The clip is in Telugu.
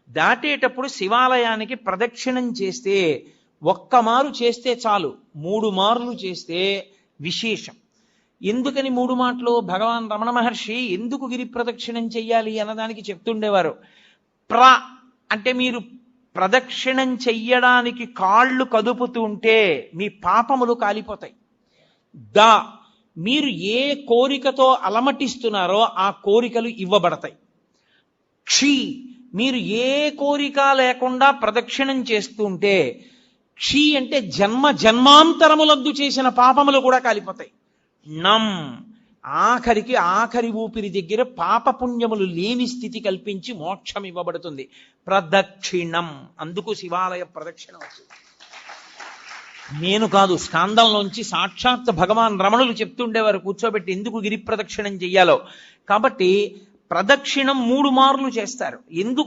దాటేటప్పుడు శివాలయానికి ప్రదక్షిణం చేస్తే ఒక్క మారు చేస్తే చాలు, 3 మార్లు చేస్తే విశేషం. ఎందుకని 3 మాటలు? భగవాన్ రమణ మహర్షి ఎందుకు గిరి ప్రదక్షిణం చెయ్యాలి అన్నదానికి చెప్తుండేవారు. అంటే మీరు ప్రదక్షిణం చెయ్యడానికి కాళ్ళు కదుపుతుంటే మీ పాపములు కాలిపోతాయి. మీరు ఏ కోరికతో అలమటిస్తున్నారో ఆ కోరికలు ఇవ్వబడతాయి. మీరు ఏ కోరిక లేకుండా ప్రదక్షిణం చేస్తుంటే, అంటే జన్మాంతరములందు చేసిన పాపములు కూడా కాలిపోతాయి. ఆఖరి ఊపిరి దగ్గర పాపపుణ్యములు లేని స్థితి కల్పించి మోక్షం ఇవ్వబడుతుంది. ప్రదక్షిణం, అందుకు శివాలయ ప్రదక్షిణం వచ్చింది. నేను కాదు, స్కాందంలోంచి సాక్షాత్ భగవాన్ రమణులు చెప్తుండేవారు కూర్చోబెట్టి ఎందుకు గిరి ప్రదక్షిణం చెయ్యాలో. కాబట్టి ప్రదక్షిణం 3 మార్లు చేస్తారు. ఎందుకు